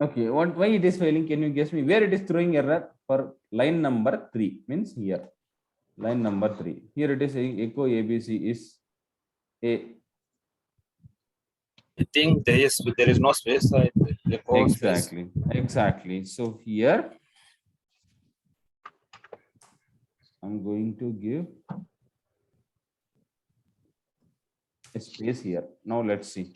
Okay, why it is failing? Can you guess me where it is throwing error for line number 3? Means here, line number 3. Here it is saying echo ABC is a. I think there is no space. Echo space. Exactly. So here I'm going to give a space here. Now let's see.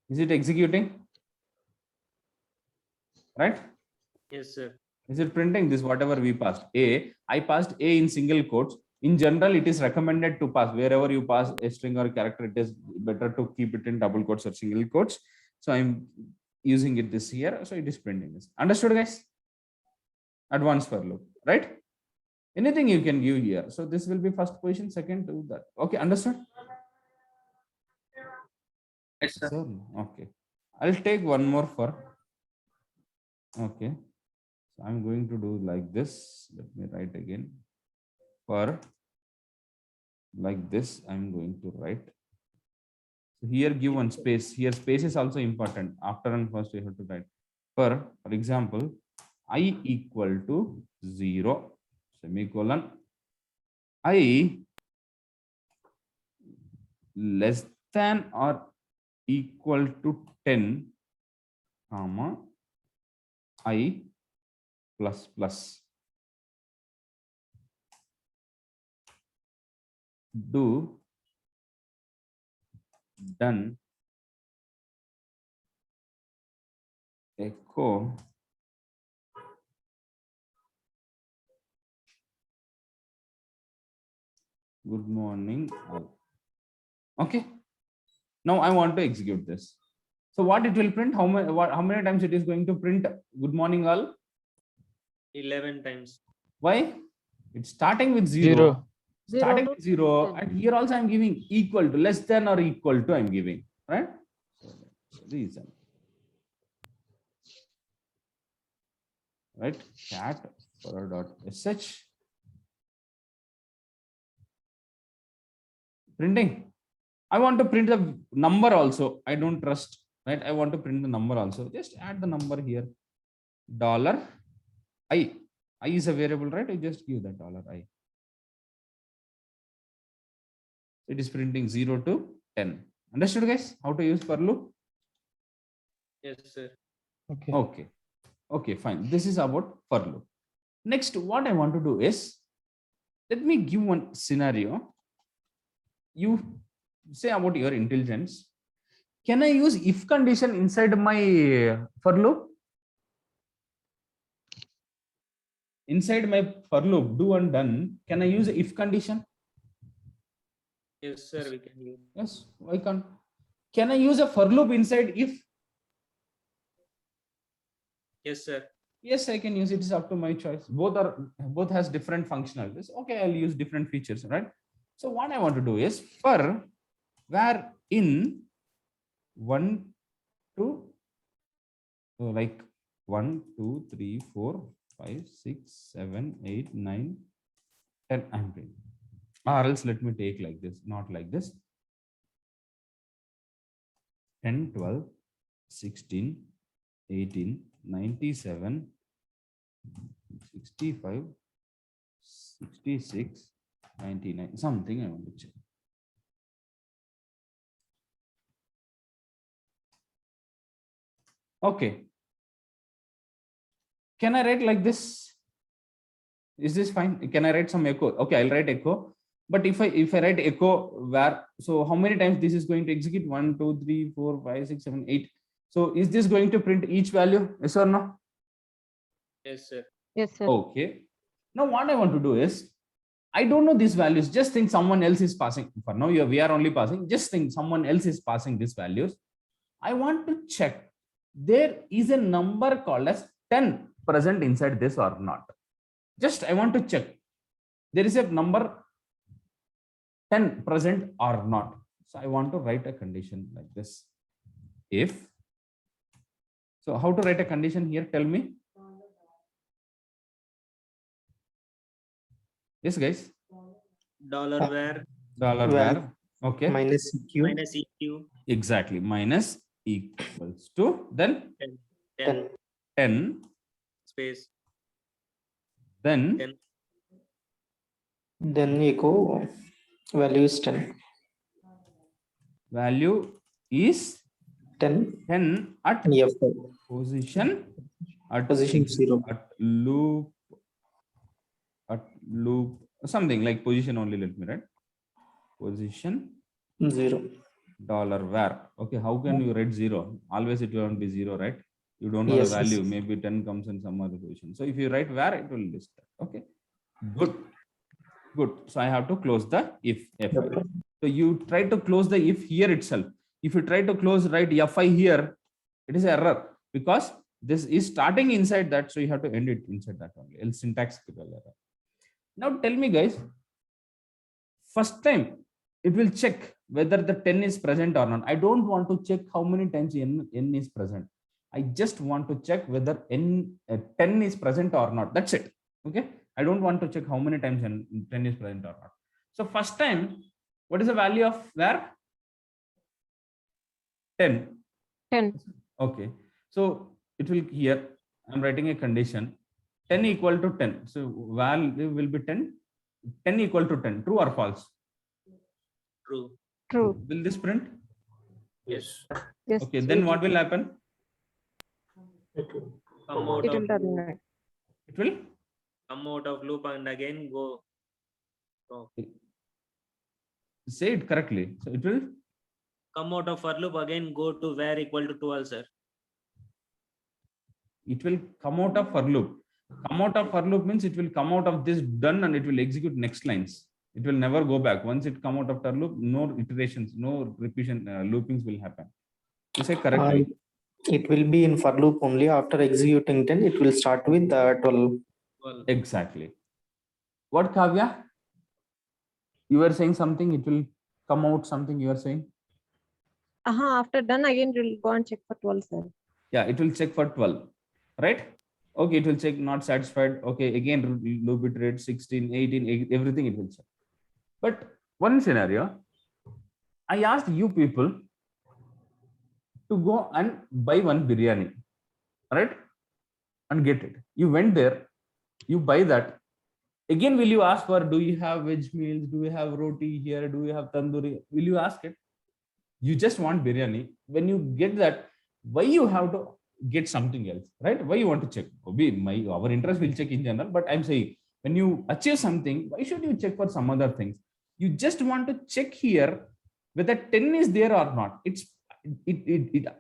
Is it executing? Right? Yes, sir. Is it printing this whatever we passed? I passed A in single quotes. In general, it is recommended to pass wherever you pass a string or a character. It is better to keep it in double quotes or single quotes. So I'm using it this here. So it is printing this. Understood, guys? Advanced for loop, right? Anything you can give here. So this will be first position, second to that. Okay, understood? Yes, sir. So, okay. I'll take one more for. Okay. So I'm going to do like this. Let me write again. For like this, I'm going to write. So here give one space. Here space is also important. After and first you have to write. For example, I equal to 0, semicolon. I less than or equal to 10, comma, I plus plus. Do done echo good morning all. Okay, now I want to execute this. So what it will print? How many times it is going to print good morning all? 11 times. Why? It's starting with 0. Starting with 0, and here also I'm giving equal to, less than or equal to I'm giving, right? So reason. Right? Cat for dot sh. Printing. I want to print the number also. I don't trust, right? I want to print the number also. Just add the number here. $I. I is a variable, right? I just give that $I. It is printing 0 to 10. Understood, guys? How to use for loop? Yes, sir. Okay. Okay, fine. This is about for loop. Next, what I want to do is, let me give one scenario. You say about your intelligence. Can I use if condition inside my for loop? Inside my for loop, do and done, can I use if condition? Yes, sir. We can use. Yes, why can't? Can I use a for loop inside if? Yes, sir. Yes, I can use it. It's up to my choice. Both has different functionalities. Okay, I'll use different features, right? So what I want to do is for where in 1 to like 1, 2, 3, 4, 5, 6, 7, 8, 9, 10. I'm doing. Or else let me take like this, not like this. 10, 12, 16, 18, 97, 65, 66, 99, something I want to check. Okay. Can I write like this? Is this fine? Can I write some echo? Okay, I'll write echo. But if I write echo where, so how many times this is going to execute? 1, 2, 3, 4, 5, 6, 7, 8. So is this going to print each value? Yes or no? Yes, sir. Yes, sir. Okay. Now what I want to do is, I don't know these values. Just think someone else is passing. For now, we are only passing. Just think someone else is passing these values. I want to check there is a number called as 10 present inside this or not. Just I want to check there is a number 10 present or not. So I want to write a condition like this. If, so how to write a condition here? Tell me. Yes, guys. Dollar where. $var. Okay. minus EQ. Minus EQ. Exactly. Minus equals to then 10. 10. 10. Space. Then 10. Then echo value is 10. value is 10 10 at F5. position at Position 0. at loop something like position only. Let me write position 0. $var. Okay, how can you write 0? Always it won't be 0, right? You don't know Yes, the yes. value. Maybe 10 comes in some other position. So if you write var, it will list that. Okay, good. So I have to close the if fi. Okay. So you try to close the if here itself. If you try to close write fi here, it is error because this is starting inside that. So you have to end it inside that only. Else syntactical error. Now tell me, guys. First time it will check whether the 10 is present or not. I don't want to check how many times n is present. I just want to check whether 10 is present or not. That's it. Okay. I don't want to check how many times 10 is present or not. So first time, what is the value of var? 10. 10. Okay. So it will here, I'm writing a condition 10 equal to 10. So value will be 10. 10 equal to 10. True or false? True. True. Will this print? Yes. Yes. Okay. Then what will happen? Come out It of will terminate. It will come out of loop and again go. say it correctly. So it will Come out of for loop again go to var equal to 12, sir. it will come out of for loop. Come out of for loop means it will come out of this done and it will execute next lines. It will never go back. Once it come out of for loop, no iterations, no repetition, loopings will happen. You say correctly. It will be in for loop only. After executing 10, it will start with 12. Well, Exactly. What, Kavya? You were saying something, it will come out something you are saying? After done again, it will go and check for 12, sir. Yeah, it will check for 12, right? Okay, it will check not satisfied. Okay, again, loop iterate 16, 18, everything it will check. But one scenario, I asked you people to go and buy one biryani, right? And get it. You went there, you buy that. Again, will you ask for, do you have veg meals? Do you have roti here? Do you have tandoori? Will you ask it? You just want biryani. When you get that, why you have to get something else, right? Why you want to check? Our interest will check in general, but I'm saying when you achieve something, why should you check for some other things? You just want to check here whether 10 is there or not. It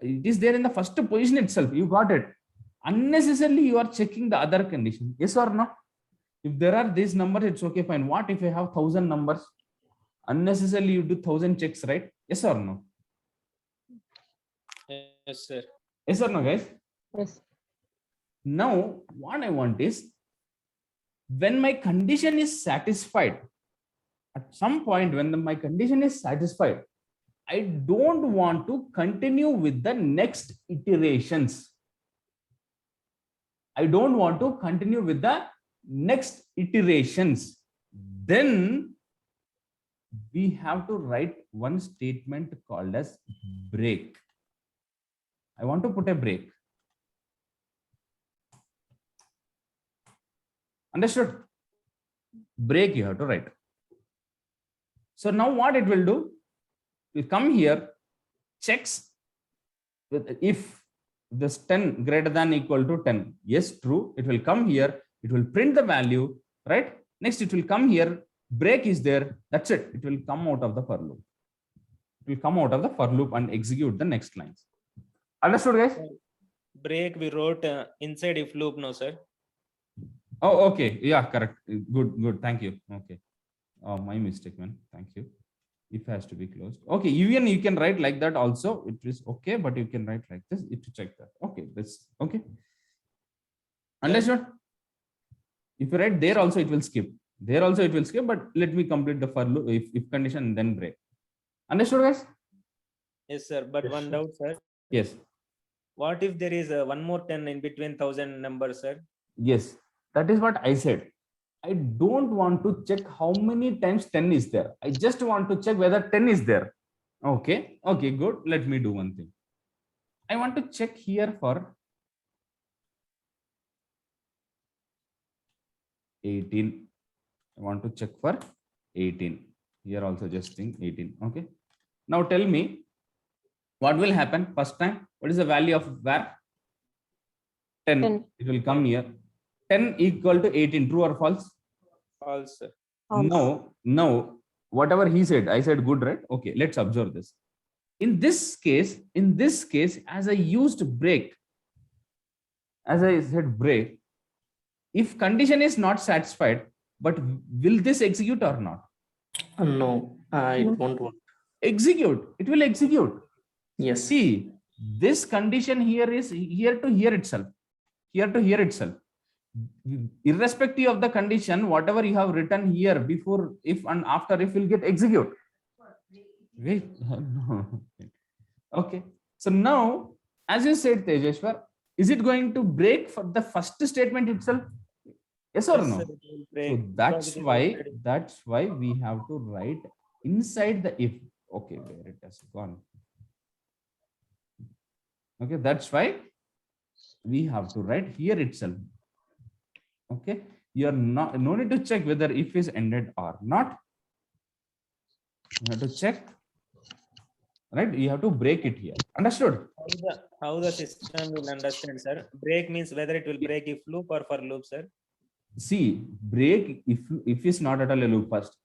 is there in the first position itself. You got it. Unnecessarily, you are checking the other condition. Yes or no? If there are these numbers, it's okay, fine. What if I have 1,000 numbers? Unnecessarily, you do 1,000 checks, right? Yes or no? yes, sir. Yes or no, guys? Yes. Now, what I want is when my condition is satisfied, at some point when my condition is satisfied, I don't want to continue with the next iterations. I don't want to continue with the next iterations. Then we have to write one statement called as break. I want to put a break. Understood? Break you have to write. So now what it will do, will come here, checks with if this 10 greater than equal to 10. Yes, true. It will come here. It will print the value, right? Next, it will come here. Break is there. That's it. It will come out of the for loop. It will come out of the for loop and execute the next lines. Understood, guys? Break we wrote inside if loop, no, sir. Oh, okay. Yeah, correct. Good. Thank you. Okay. Oh, my mistake, man. Thank you. If has to be closed. Okay, even you can write like that also. It is okay, but you can write like this if you check that. Okay, this okay. Understood? If you write there also, it will skip. There also it will skip, but let me complete the for loop if condition then break. Understood, guys? Yes, sir. But Yes, one sir. doubt, sir. Yes. What if there is one more 10 in between 1,000 numbers, sir? Yes. That is what I said. I don't want to check how many times 10 is there. I just want to check whether 10 is there. Okay. Okay, good. Let me do one thing. I want to check here for 18. I want to check for 18. Here also just think 18. Okay. Now tell me what will happen first time. What is the value of var? 10. 10. It will come here. 10 equal to 18. True or false? False, sir. False. No, whatever he said, I said good, right? Okay, let's observe this. In this case, as I used break, as I said break, if condition is not satisfied, but will this execute or not? No, I No. don't want. Execute. It will execute. Yes. See, this condition here is here to here itself. Here to here itself. Irrespective of the condition, whatever you have written here before if and after if will get execute. Wait. No. Okay. So now, as you said, Tejeshwar, is it going to break for the first statement itself? Yes or Yes, no? sir, it will So break that's because it is why already- we have to write inside the if. Okay, where it has gone. Okay, that's why we have to write here itself. Okay, you're not no need to check whether if is ended or not. You have to check, right? You have to break it here. Understood? how the system will understand, sir? Break means whether it will break if loop or for loop, sir. See, break if is not at all a loop first.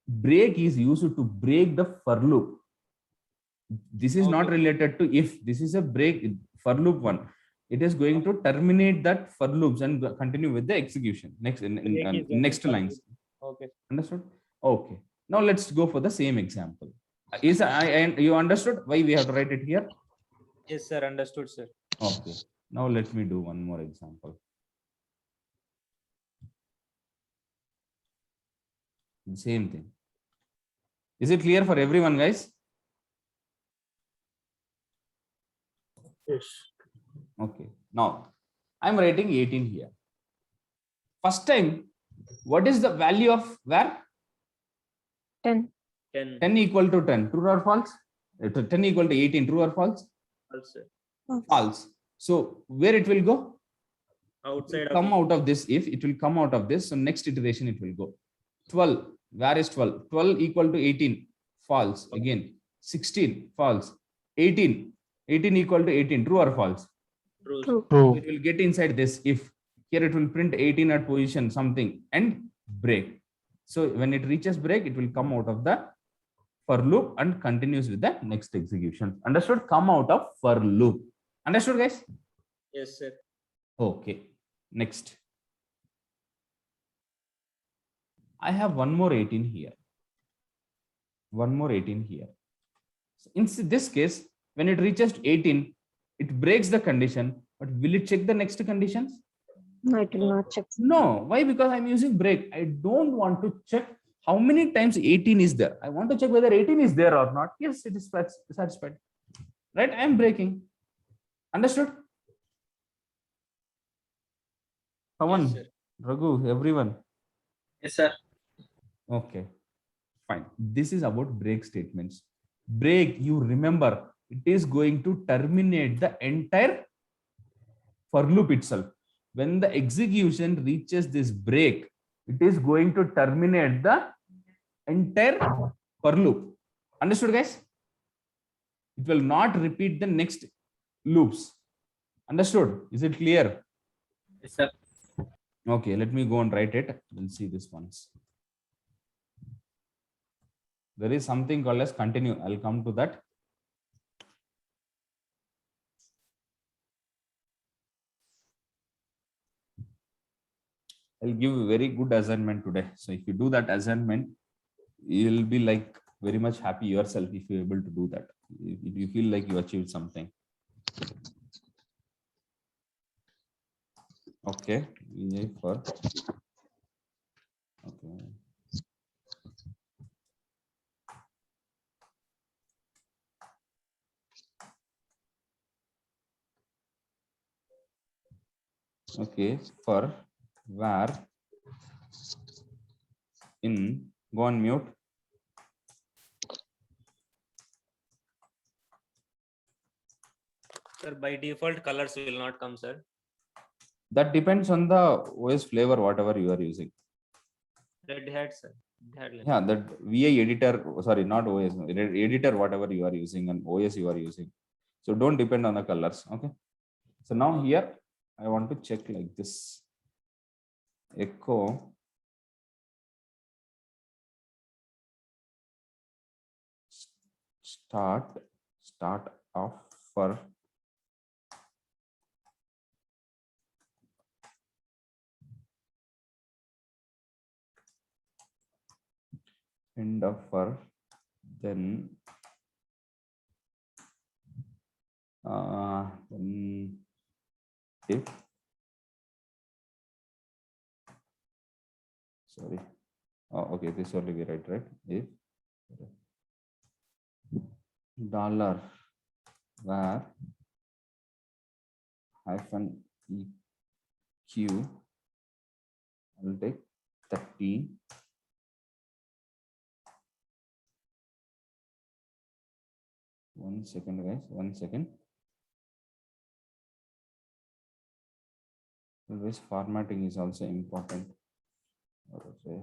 Break is used to break the for loop. This is not Okay. related to if. This is a break for loop one. It is going to terminate that for loops and continue with the execution next Break is only next for lines. loop. Okay. Understood? Okay. Now let's go for the same example. Is you understood why we have to write it here? Yes, sir. Understood, sir. Okay. Now let me do one more example. Same thing. Is it clear for everyone, guys? Yes. Okay. Now I'm writing 18 here. First time, what is the value of var? 10. 10. 10 equal to 10. True or false? 10 equal to 18. True or false? False, sir. False. So where it will go? Outside of Come it. out of this if it will come out of this. So next iteration it will go. 12. Where is 12? 12 equal to 18. False. Again. 16. False. 18. 18 equal to 18. True or false? True. True. So it will get inside this if. Here it will print 18 at position something and break. So when it reaches break, it will come out of the for loop and continues with the next execution. Understood? Come out of for loop. Understood, guys? Yes, sir. Okay. Next. I have one more 18 here. One more 18 here. So in this case, when it reaches 18, it breaks the condition, but will it check the next conditions? No, it will not check. No. Why? Because I'm using break. I don't want to check how many times 18 is there. I want to check whether 18 is there or not. Yes, it is satisfied. Right? I am breaking. Understood? Someone, Yes, sir. Raghu, everyone. Yes, sir. Okay, fine. This is about break statements. Break, you remember, it is going to terminate the entire for loop itself. When the execution reaches this break, it is going to terminate the entire for loop. Understood, guys? It will not repeat the next loops. Understood? Is it clear? Yes, sir. Okay, let me go and write it. We'll see this once. There is something called as continue. I'll come to that. I'll give you a very good assignment today. So if you do that assignment, you'll be like very much happy yourself if you're able to do that. If you feel like you achieved something. Okay. For okay. Okay, for var in, go on mute. Sir, by default, colors will not come, sir. That depends on the OS flavor, whatever you are using. Red hat, sir. Red hat. Yeah, that VI editor, sorry, not OS, editor, whatever you are using and OS you are using. So don't depend on the colors. Okay. So now here I want to check like this. Echo start off for end of for, then if, sorry, oh, okay, this only we write, right? If dollar var hyphen eq, I'll take 30. One second, guys. 1 second. Always formatting is also important. Okay.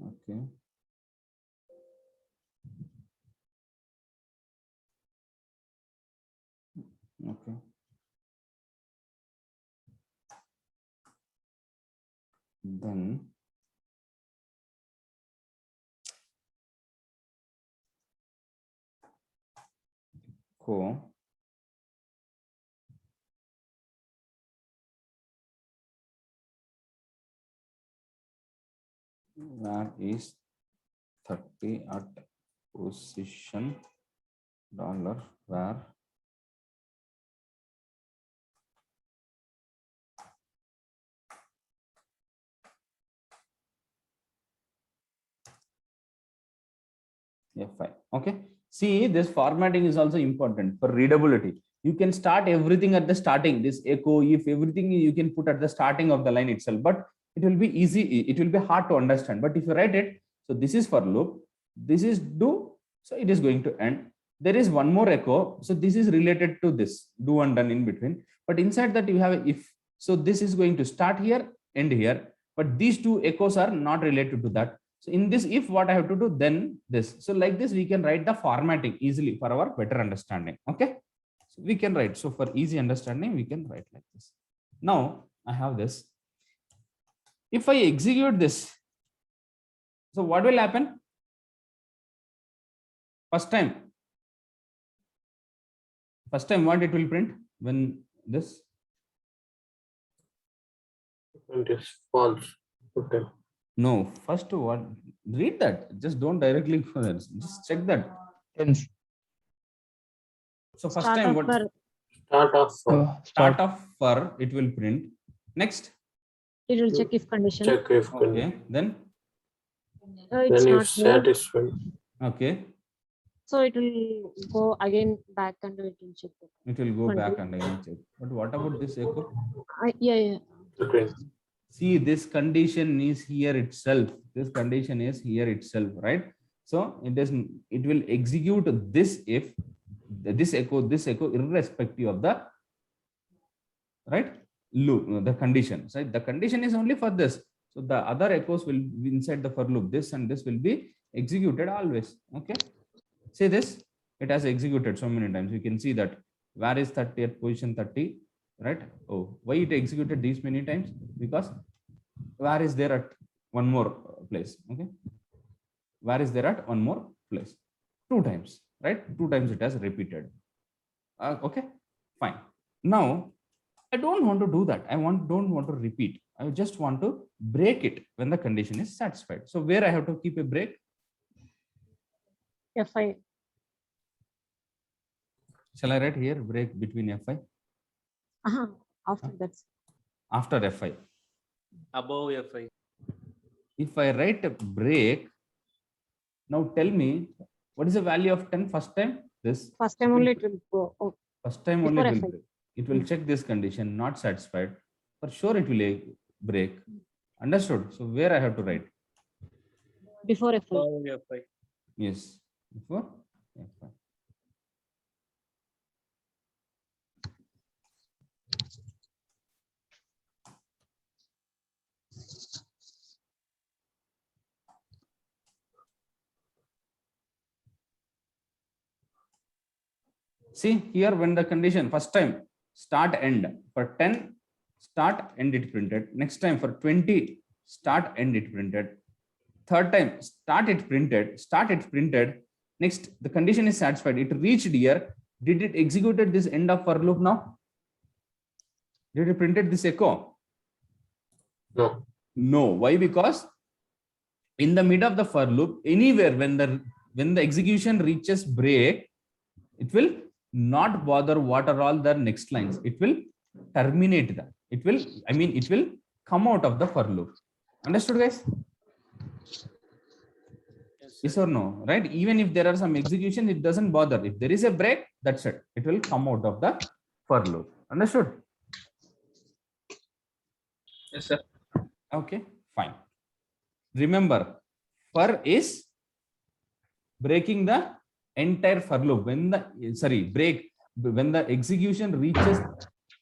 Okay. Okay. Then go where is 30 at position dollar where F5. Okay. See, this formatting is also important for readability. You can start everything at the starting. This echo, if everything you can put at the starting of the line itself, but it will be easy. It will be hard to understand. But if you write it, so this is for loop, this is do, so it is going to end. There is one more echo. So this is related to this do and done in between. But inside that you have if. So this is going to start here, end here. But these two echoes are not related to that. So in this, if what I have to do, then this. So like this, we can write the formatting easily for our better understanding. Okay. So we can write. So for easy understanding, we can write like this. Now I have this. If I execute this, so what will happen? First time what it will print when this? It is false. Okay. No, first what? Read that. Just don't directly go there. Just check that. Hence, So first Start time of what? for Start of for it will print. Next. it will check if condition. Check if Okay. Then. It's then not if here. satisfied. Okay. So it will go again back and it will check. It will go back Continue. and again check. But what about this echo? Yeah. Okay. See, this condition is here itself. This condition is here itself, right? So it will execute this if this echo, irrespective of the right loop, the condition. Right? The condition is only for this. So the other echoes will be inside the for loop. This and this will be executed always. Okay. See this, it has executed so many times. You can see that where is 30 at position 30, right? Oh, why it executed these many times? Because where is there at one more place? Okay, where is there at one more place? 2 times, right? 2 times it has repeated. Okay, fine. Now I don't want to do that. Don't want to repeat. I just want to break it when the condition is satisfied. So where I have to keep a break? F5. Shall I write here break between F5? After that. After F5. Above F5. If I write a break, now tell me what is the value of 10 first time? This First time only it will go. Oh, first time only before it will break. It will check this condition, not satisfied. For sure it will break. Understood? So where I have to write? Before F5. Oh, yeah, fine. Yes. Before F5. See here, when the condition first time start end for 10 start end it printed, next time for 20 start end it printed, third time start it printed, next the condition is satisfied, it reached here, did it executed this end of for loop now? Did it printed this echo? No. No. Why? Because in the mid of the for loop, anywhere when the execution reaches break, it will not bother what are all the next lines. It will terminate that. It will come out of the for loop. Understood, guys? Yes, Yes sir. or no? Right? Even if there are some execution, it doesn't bother. If there is a break, that's it. It will come out of the for loop. Understood? Yes, sir. Okay, fine. Remember, for is breaking the entire for loop. When the execution reaches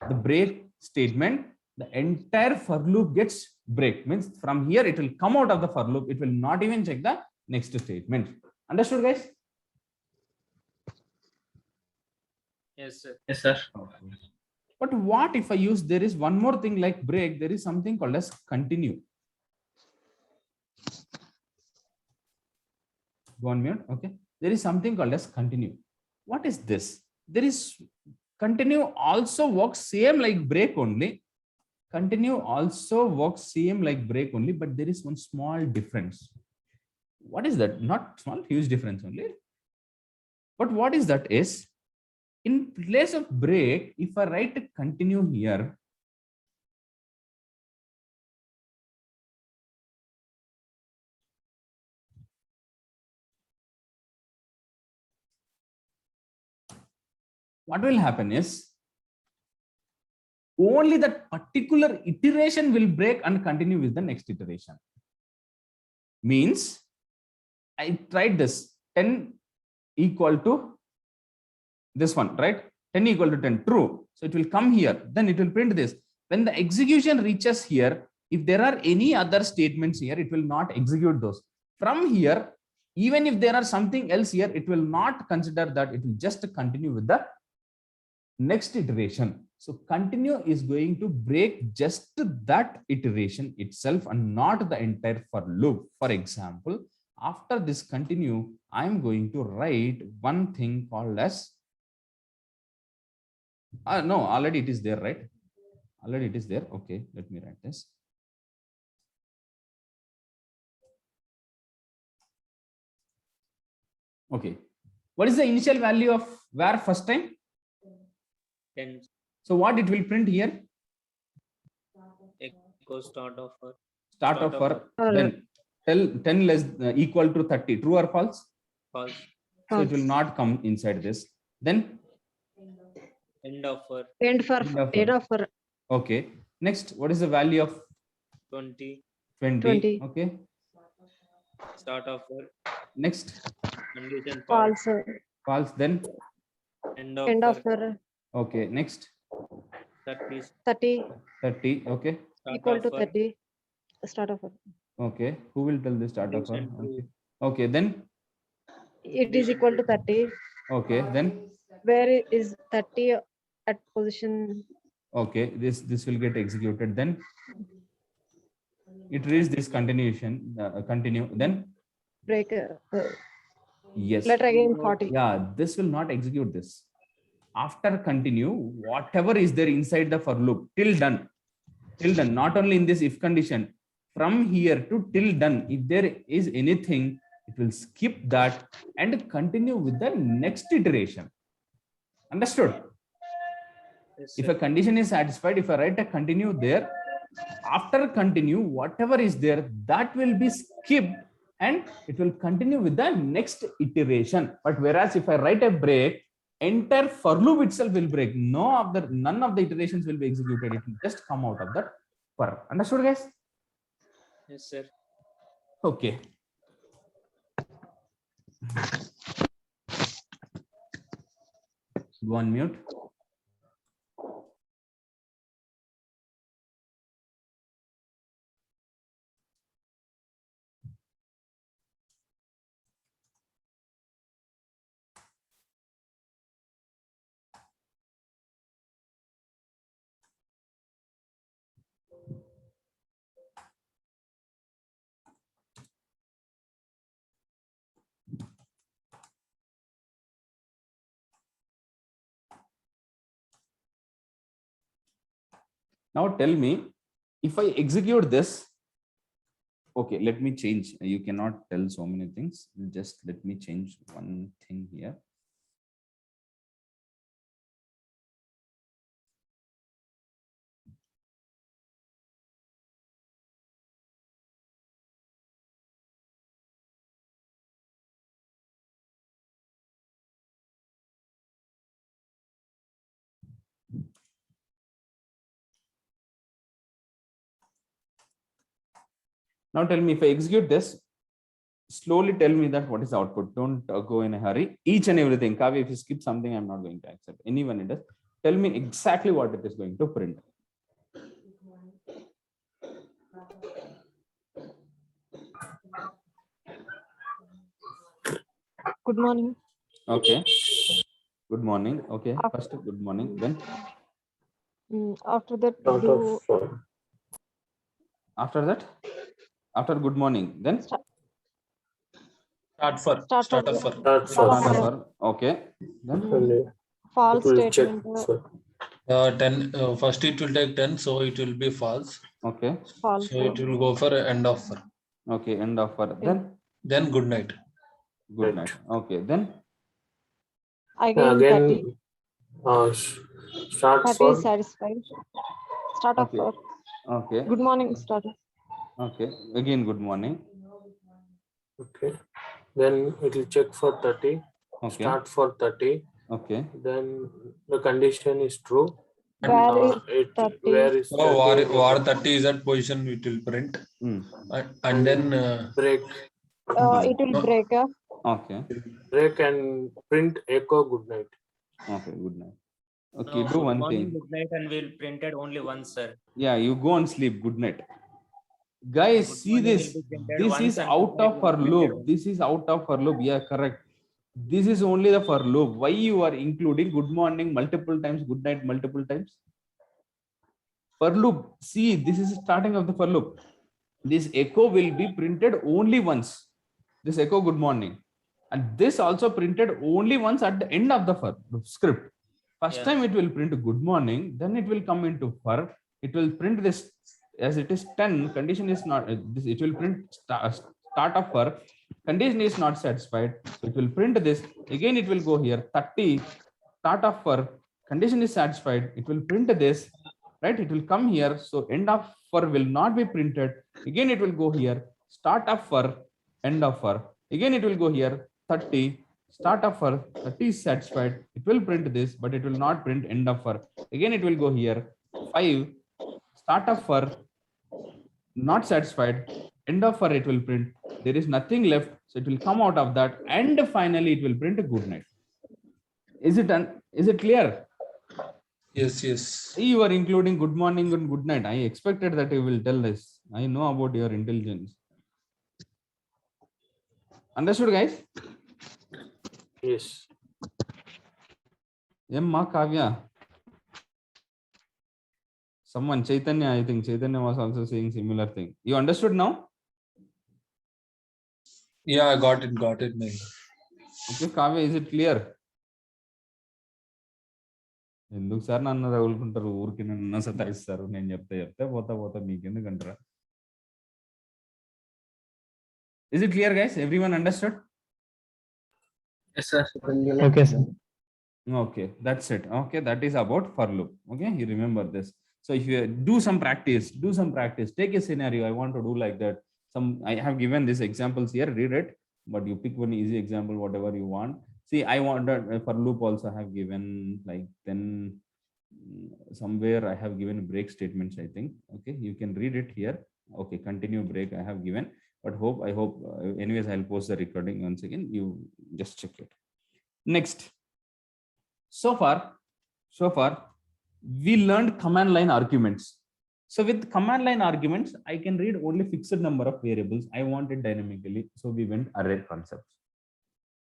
the break statement, the entire for loop gets break. Means from here it will come out of the for loop. It will not even check the next statement. Understood, guys? Yes, sir. Yes, sir. But what if I use, there is one more thing like break, there is something called as continue. One minute, okay. There is something called as continue. What is this? There is continue also works same like break only. Continue also works same like break only, but there is one small difference. What is that? Not small, huge difference only. But what is that is, in place of break, if I write continue here, what will happen is only that particular iteration will break and continue with the next iteration. Means I tried this 10 equal to this one, right? 10 equal to 10, true. So it will come here, then it will print this. When the execution reaches here, if there are any other statements here, it will not execute those. From here, even if there are something else here, it will not consider that, it will just continue with the next iteration. So continue is going to break just that iteration itself and not the entire for loop. For example, after this continue, I am going to write one thing called as no, already it is there, right? Already it is there. Okay, let me write this. Okay, what is the initial value of var first time? 10 So what it will print here? echo start of for. Start of for, then tell 10 less equal to 30, true or false? False. So it will not come inside this. Then End of for. End of for okay, next, what is the value of 20. 20? Okay, Start of for. next, Condition for. false. false. Then End of For okay, next 30. 30 30. Okay, Start equal of to for. 30. Start of for. okay, who will tell the start of Condition okay. two. Okay, then It is equal to 30. okay, then Where is 30 at position? okay, this will get executed. Then it reads this continuation, continue. Then Break. yes, Letter again 40. yeah, this will not execute this. After continue, whatever is there inside the for loop till done, not only in this if condition, from here to till done, if there is anything, it will skip that and continue with the next iteration. Understood? Yes, If sir. a condition is satisfied, if I write a continue there, after continue, whatever is there, that will be skipped and it will continue with the next iteration. But whereas if I write a break, entire for loop itself will break. None of the iterations will be executed. It will just come out of that for. Understood, guys? Yes, sir. Okay. Go on mute. Now tell me, if I execute this, okay, let me change. You cannot tell so many things. Just let me change one thing here. Now tell me, if I execute this, slowly tell me that what is the output. Don't go in a hurry. Each and everything. Kavi, if you skip something, I'm not going to accept. Anyone it is. Tell me exactly what it is going to print. Good morning. Okay. Good morning. Okay. Af- First, good morning. Then After that, Out do of after that, after good morning, then start Start for start start for for okay. Then and false it will check statement. for 10. First it will take 10, so it will be false. okay. False. So it will go for end of for. Okay. End of for Okay. Then good night. good Right. night. Okay. Then Again 30. again start 30 for is satisfied. Start of okay. for Okay. good morning. Start. Okay. Again, good morning. okay. Then it will check for 30. Okay. Start for 30. Okay. Then the condition is true. Where is It 30? where is So 30? var 30 is that position it will print. Mm. And then break It will no. break. Okay. break and print echo good night. Okay. Good night. Okay. No, Do good one morning, thing. good night, and we'll print it only once, sir. Yeah. You go and sleep. Good night. Guys, Good see morning this. will be printed This once is and good out night of will for be printed loop. once. This is out of for loop. Yeah, correct. This is only the for loop. Why you are including good morning multiple times, good night multiple times? For loop. See, this is starting of the for loop. This echo will be printed only once. This echo good morning. And this also printed only once at the end of the for script. First Yeah. time it will print good morning, then it will come into for. It will print this as it is 10. Condition is not this. It will print start of for. Condition is not satisfied. So it will print this. Again, it will go here 30. Start of for. Condition is satisfied. It will print this. Right? It will come here. So end of for will not be printed. Again, it will go here. Start of for. End of for. Again, it will go here 30. Start of for 30 is satisfied. It will print this, but it will not print end of for. Again, it will go here 5. Start of for not satisfied. End of for it will print. There is nothing left, so it will come out of that, and finally it will print a good night. Is it clear? Yes, yes. You are including good morning and good night. I expected that you will tell this. I know about your intelligence. Understood, guys? Yes. Emma Kavya. Someone, Chaitanya, I think Chaitanya was also saying similar thing. You understood now? Yeah, I got it, maybe. Okay, Kavya, is it clear? ఎందుకు sir నన్ను తగులుకుంటారు ఊరికి నన్ను సతాయిస్తారు నేను చెప్తే పోతా మీకు ఎందుకంటారా Is it clear, guys? Everyone understood? Yes, sir. Okay, sir. Okay, that's it. Okay, that is about for loop. Okay, you remember this. So if you do some practice, take a scenario. I want to do like that. I have given these examples here, read it, but you pick one easy example, whatever you want. See, I wanted for loop also have given like then somewhere I have given break statements, I think. Okay, you can read it here. Okay, continue break I have given, but I hope, anyways, I'll post the recording once again. You just check it. Next. So far, we learned command line arguments. So with command line arguments, I can read only fixed number of variables. I want it dynamically. So we went array concepts,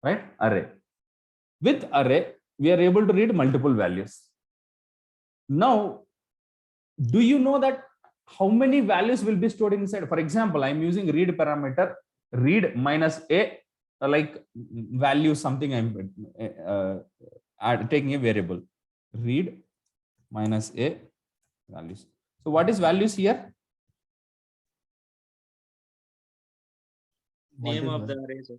right? Array. With array, we are able to read multiple values. Now, do you know that how many values will be stored inside? For example, I'm using read parameter, read minus a, like value something I'm taking a variable, read minus a values. So what is values here? What Name is of that? the array, sir.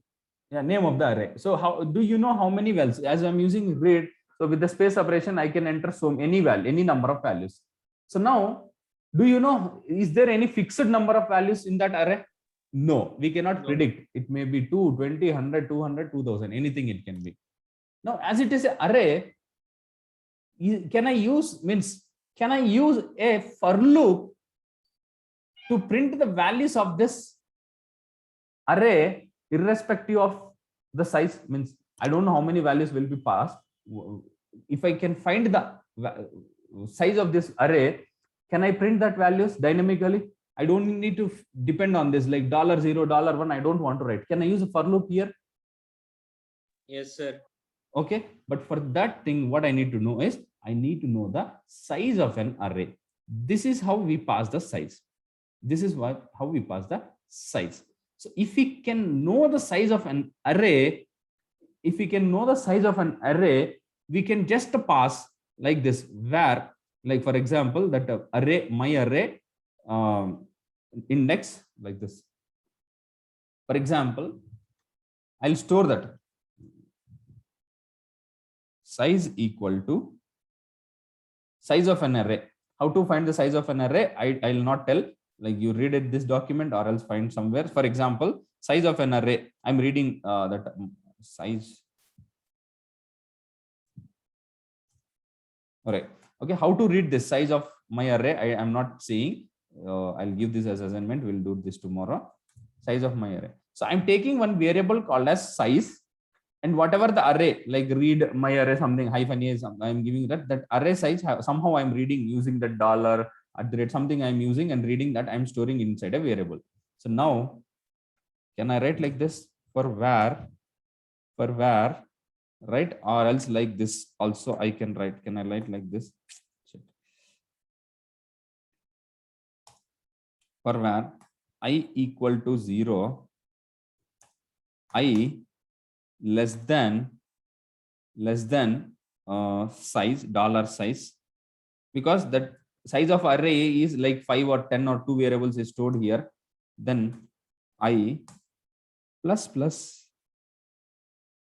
Yeah, name of the array. So how do you know how many values? As I'm using read, so with the space operation, I can enter so many value, any number of values. So now, do you know, is there any fixed number of values in that array? No, we cannot No. predict. It may be 2, 20, 100, 200, 2000, anything it can be. Now, as it is an array, can I use a for loop to print the values of this array irrespective of the size? Means I don't know how many values will be passed. If I can find the size of this array, can I print that values dynamically? I don't need to depend on this like $0, $1. I don't want to write. Can I use a for loop here? Yes, sir. Okay, but for that thing, what I need to know is I need to know the size of an array. This is how we pass the size. This is how we pass the size. So if we can know the size of an array, we can just pass like this, where, like for example, that array, my array index like this. For example, I'll store that size equal to size of an array. How to find the size of an array? I'll not tell. Like you read it this document or else find somewhere. For example, size of an array. I'm reading that size. All right. Okay. How to read this size of my array? I am not saying. I'll give this as assignment. We'll do this tomorrow. Size of my array. So I'm taking one variable called as size, and whatever the array, like read my array something hyphen a, I'm giving that array size. Somehow I'm reading using the $@ something I'm using and reading that I'm storing inside a variable. So now, can I write like this for var, right? Or else like this also I can write. Can I write like this? For var I equal to 0, I less than size, $size, because that size of array is like 5 or 10 or 2 variables is stored here. Then I plus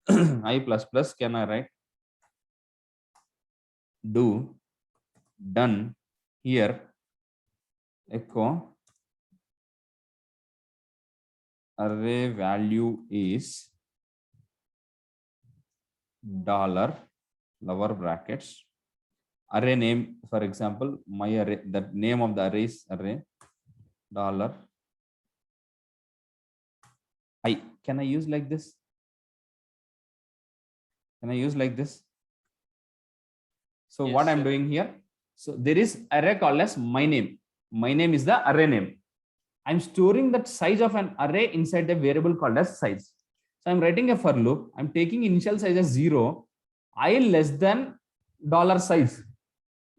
I plus can I write do done here echo array value is $, lower brackets, array name, for example, my array, the name of the array is array $. Can I use like this? So Yes, what I'm sir. doing here, so there is array called as my name. My name is the array name. I'm storing that size of an array inside a variable called as size. So I'm writing a for loop. I'm taking initial size as 0. I less than $size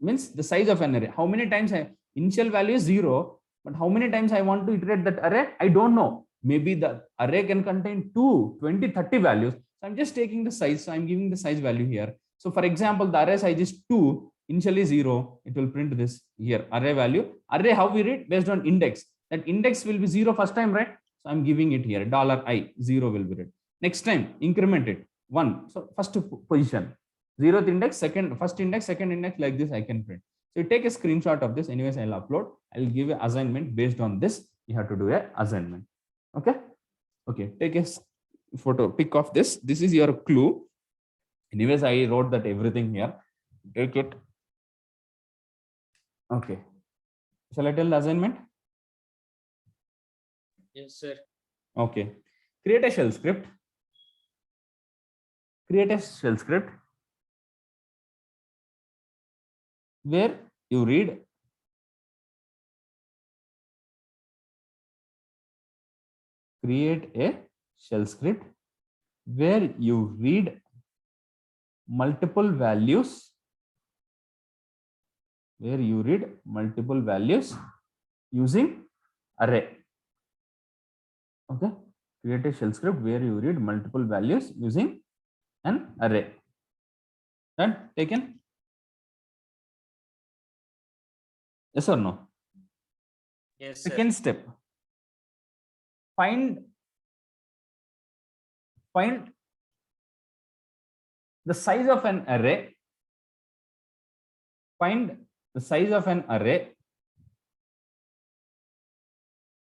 means the size of an array. How many times initial value is 0, but how many times I want to iterate that array? I don't know. Maybe the array can contain 2, 20, 30 values. So I'm just taking the size. So I'm giving the size value here. So for example, the array size is 2, initially 0. It will print this here, array value. Array, how we read? Based on index. That index will be 0 first time, right? So I'm giving it here, $I, 0 will be read. Next time, increment it, 1. So first position, 0th index, first index, second index, like this I can print. So you take a screenshot of this. Anyways, I'll upload. I'll give an assignment based on this. You have to do a assignment. Okay. Okay. Take a photo, pic of this. This is your clue. Anyways, I wrote that everything here. Take it. Okay. Shall I tell the assignment? Yes, sir. Okay. Create a shell script. Create a shell script where you read create a shell script where you read multiple values using array. Okay, create a shell script where you read multiple values using an array. Done? Taken? Yes or no? Yes, sir. Second step, find the size of an array. Find the size of an array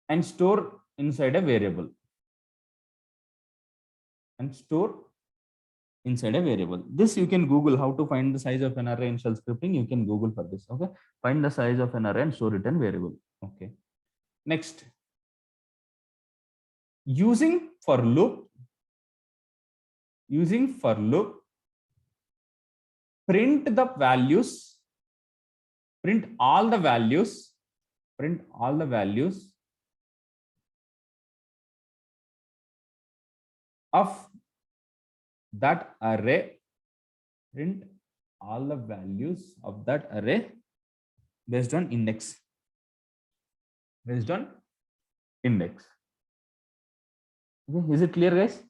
and store inside a variable. This you can Google how to find the size of an array in shell scripting. You can Google for this. Okay, find the size of an array and store it in variable. Okay. Next, using for loop, print the values, print all the values of that array, based on index. Okay, is it clear, guys?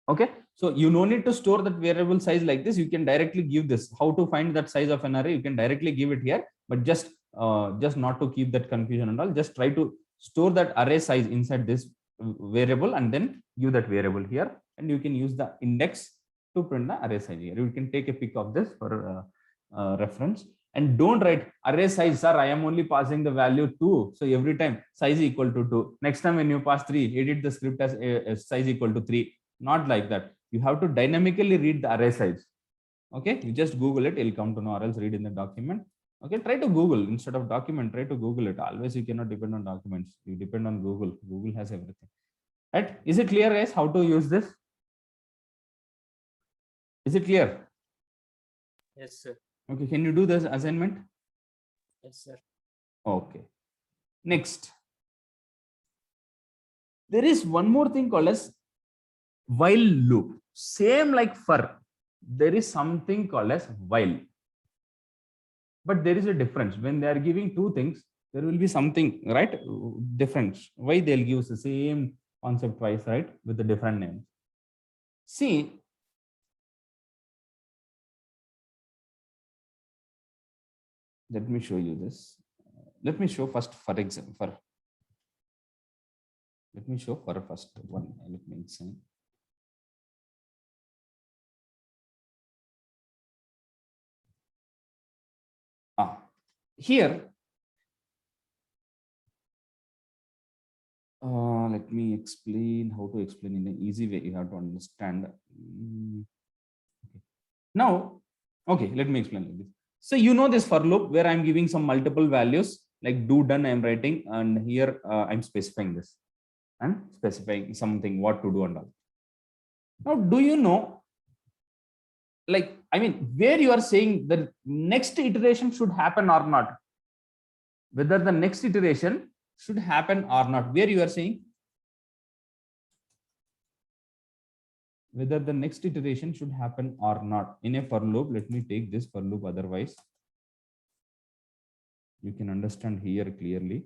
Okay, so you no need to store that variable size like this. You can directly give this. How to find that size of an array? You can directly give it here, but just not to keep that confusion and all. Just try to store that array size inside this variable and then give that variable here, and you can use the index to print the array size here. You can take a pic of this for reference. And don't write array size, sir. I am only passing the value 2. So every time size equal to 2. Next time when you pass 3, edit the script as a size equal to 3. Not like that. You have to dynamically read the array size. Okay, you just Google it. It'll come to know, or else read in the document. Okay, try to Google instead of document. Try to Google it. Always you cannot depend on documents. You depend on Google. Google has everything. Right? Is it clear, guys? How to use this? Is it clear? Yes, sir. Okay, can you do this assignment? Yes, sir. Okay. Next, there is one more thing called as while loop. Same like for, there is something called as while. But there is a difference. When they are giving two things, there will be something, right? Difference. Why they'll give the same concept twice, right? With the different names. See, let me show you this. Let me show first for example. Let me show for first one. Let me explain. Here, let me explain how to explain in an easy way. You have to understand. Okay. Now, okay, let me explain like this. So you know this for loop where I'm giving some multiple values like do, done, I'm writing, and here I'm specifying this and specifying something what to do and all. Now, do you know, like, I mean, where you are saying the next iteration should happen or not? Whether the next iteration should happen or not? Where you are saying whether the next iteration should happen or not in a for loop. Let me take this for loop, otherwise you can understand here clearly.